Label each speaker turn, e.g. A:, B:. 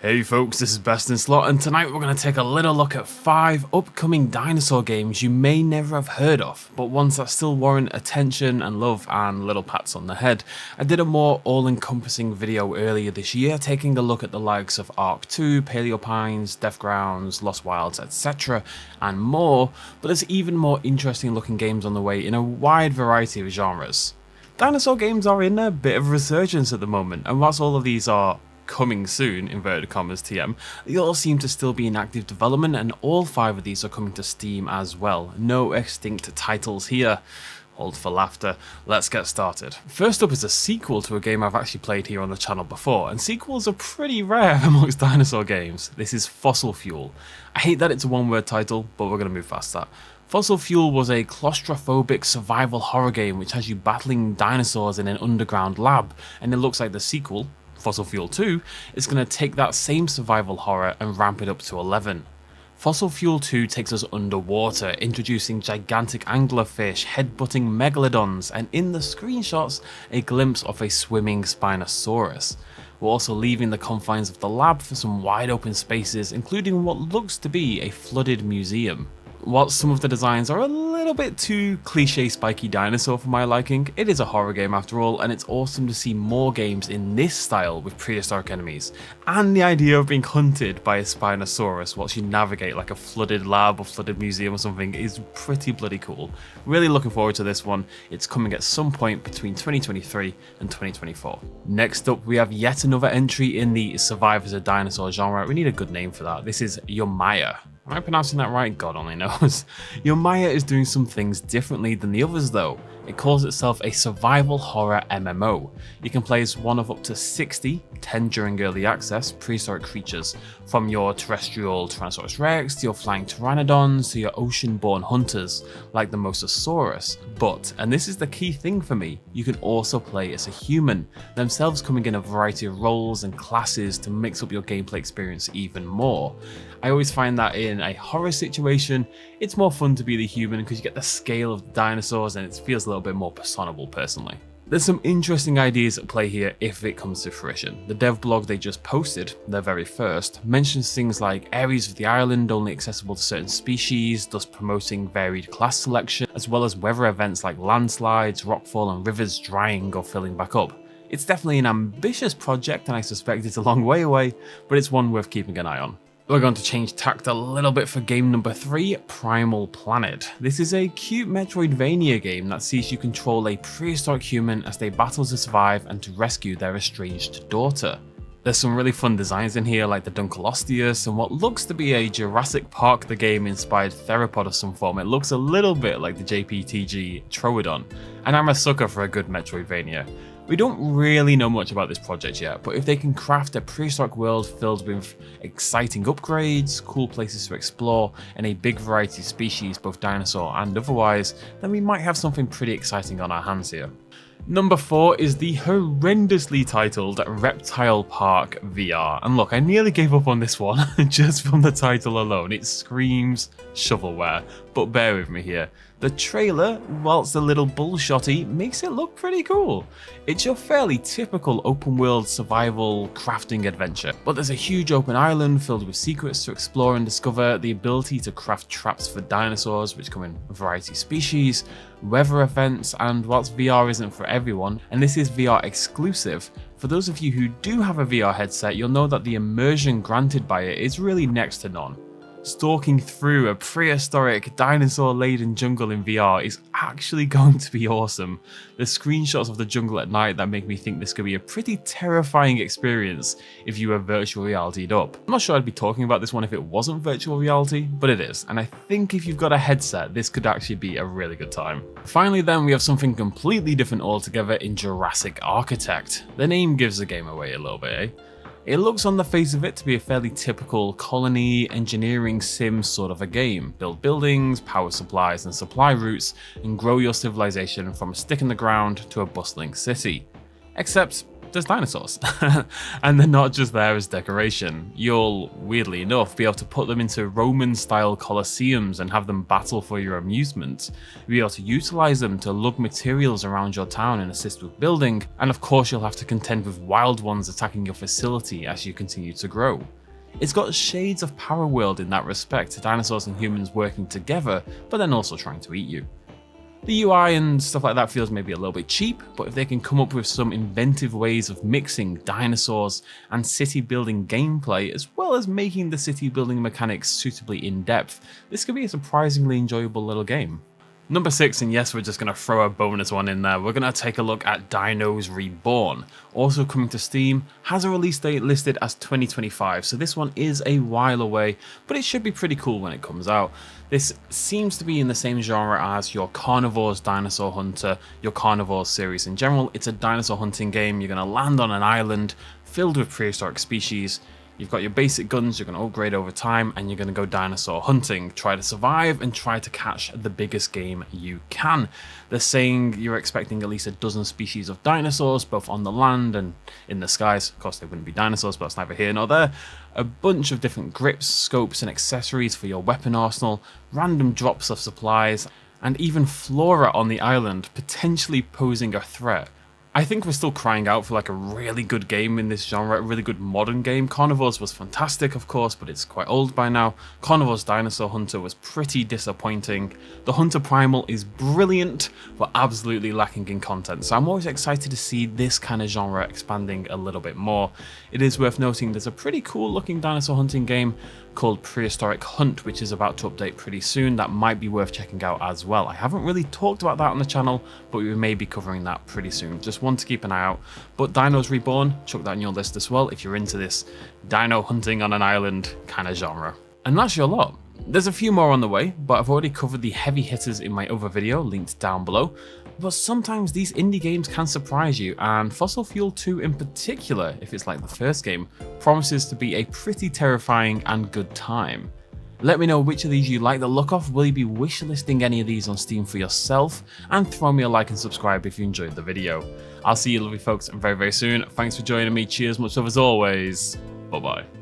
A: Hey folks, this is Best in Slot, and tonight we're going to take a little look at 5 upcoming dinosaur games you may never have heard of, but ones that still warrant attention and love and little pats on the head. I did a more all-encompassing video earlier this year, taking a look at the likes of Ark 2, Paleopines, Death Grounds, Lost Wilds, etc. and more, but there's even more interesting looking games on the way in a wide variety of genres. Dinosaur games are in a bit of a resurgence at the moment, and whilst all of these are coming soon, inverted commas TM, they all seem to still be in active development, and all 5 of these are coming to Steam as well. No extinct titles here. Hold for laughter. Let's get started. First up is a sequel to a game I've actually played here on the channel before, and sequels are pretty rare amongst dinosaur games. This is Fossil Fuel. I hate that it's a one-word title, but we're going to move past that. Fossil Fuel was a claustrophobic survival horror game which has you battling dinosaurs in an underground lab, and it looks like the sequel, Fossil Fuel 2, is going to take that same survival horror and ramp it up to 11. Fossil Fuel 2 takes us underwater, introducing gigantic anglerfish, head-butting megalodons, and in the screenshots, a glimpse of a swimming Spinosaurus. We're also leaving the confines of the lab for some wide open spaces, including what looks to be a flooded museum. Whilst some of the designs are a little bit too cliche spiky dinosaur for my liking, it is a horror game after all, and it's awesome to see more games in this style with prehistoric enemies, and the idea of being hunted by a Spinosaurus whilst you navigate like a flooded lab or flooded museum or something is pretty bloody cool. Really looking forward to this one. It's coming at some point between 2023 and 2024. Next up, we have yet another entry in the Survive as a Dinosaur genre. We need a good name for that. This is Yomaya. Am I pronouncing that right? God only knows. Yomaya is doing some things differently than the others though. It calls itself a survival horror MMO. You can play as one of up to 60, 10 during early access, prehistoric creatures, from your terrestrial Tyrannosaurus Rex to your flying pteranodons to your ocean-born hunters like the Mosasaurus. But, and this is the key thing for me, you can also play as a human, themselves coming in a variety of roles and classes to mix up your gameplay experience even more. I always find that in a horror situation, it's more fun to be the human because you get the scale of the dinosaurs and it feels a little bit more personable personally. There's some interesting ideas at play here if it comes to fruition. The dev blog they just posted, their very first, mentions things like areas of the island only accessible to certain species, thus promoting varied class selection, as well as weather events like landslides, rockfall and rivers drying or filling back up. It's definitely an ambitious project and I suspect it's a long way away, but it's one worth keeping an eye on. We're going to change tact a little bit for game number 3, Primal Planet. This is a cute Metroidvania game that sees you control a prehistoric human as they battle to survive and to rescue their estranged daughter. There's some really fun designs in here like the Dunkleosteus and what looks to be a Jurassic Park the game inspired theropod of some form. It looks a little bit like the JPTG Troodon, and I'm a sucker for a good Metroidvania. We don't really know much about this project yet, but if they can craft a prehistoric world filled with exciting upgrades, cool places to explore, and a big variety of species, both dinosaur and otherwise, then we might have something pretty exciting on our hands here. Number 4 is the horrendously titled Reptile Park VR. And look, I nearly gave up on this one just from the title alone. It screams shovelware, but bear with me here. The trailer, whilst a little bullshotty, makes it look pretty cool. It's your fairly typical open world survival crafting adventure, but there's a huge open island filled with secrets to explore and discover, the ability to craft traps for dinosaurs which come in a variety of species, weather events, and whilst VR isn't for everyone, and this is VR exclusive, for those of you who do have a VR headset, you'll know that the immersion granted by it is really next to none. Stalking through a prehistoric dinosaur-laden jungle in VR is actually going to be awesome. The screenshots of the jungle at night that make me think this could be a pretty terrifying experience if you were virtual reality'd up. I'm not sure I'd be talking about this one if it wasn't virtual reality, but it is, and I think if you've got a headset, this could actually be a really good time. Finally then, we have something completely different altogether in Jurassic Architect. The name gives the game away a little bit, eh? It looks on the face of it to be a fairly typical colony engineering sim sort of a game. Build buildings, power supplies and supply routes, and grow your civilization from a stick in the ground to a bustling city. Except there's dinosaurs. And they're not just there as decoration. You'll, weirdly enough, be able to put them into Roman-style colosseums and have them battle for your amusement. You'll be able to utilize them to lug materials around your town and assist with building, and of course you'll have to contend with wild ones attacking your facility as you continue to grow. It's got shades of Power World in that respect, dinosaurs and humans working together, but then also trying to eat you. The UI and stuff like that feels maybe a little bit cheap, but if they can come up with some inventive ways of mixing dinosaurs and city building gameplay, as well as making the city building mechanics suitably in-depth, this could be a surprisingly enjoyable little game. Number 6, and yes, we're just going to throw a bonus one in there, we're going to take a look at Dinos Reborn. Also coming to Steam, has a release date listed as 2025, so this one is a while away, but it should be pretty cool when it comes out. This seems to be in the same genre as your Carnivores Dinosaur Hunter, your Carnivores series in general. It's a dinosaur hunting game. You're going to land on an island filled with prehistoric species. You've got your basic guns, you're going to upgrade over time, and you're going to go dinosaur hunting. Try to survive and try to catch the biggest game you can. They're saying you're expecting at least a dozen species of dinosaurs, both on the land and in the skies. Of course, they wouldn't be dinosaurs, but that's neither here nor there. A bunch of different grips, scopes, and accessories for your weapon arsenal, random drops of supplies, and even flora on the island, potentially posing a threat. I think we're still crying out for like a really good game in this genre, a really good modern game. Carnivores was fantastic, of course, but it's quite old by now. Carnivores Dinosaur Hunter was pretty disappointing. The Hunter Primal is brilliant, but absolutely lacking in content. So I'm always excited to see this kind of genre expanding a little bit more. It is worth noting there's a pretty cool looking dinosaur hunting game called Prehistoric Hunt, which is about to update pretty soon. That might be worth checking out as well. I haven't really talked about that on the channel, but we may be covering that pretty soon. Just one to keep an eye out. But Dinos Reborn, chuck that on your list as well if you're into this dino hunting on an island kind of genre. And that's your lot. There's a few more on the way, but I've already covered the heavy hitters in my other video, linked down below. But sometimes these indie games can surprise you, and Fossil Fuel 2 in particular, if it's like the first game, promises to be a pretty terrifying and good time. Let me know which of these you like the look of, will you be wishlisting any of these on Steam for yourself, and throw me a like and subscribe if you enjoyed the video. I'll see you lovely folks very soon. Thanks for joining me, cheers, much love as always, bye bye.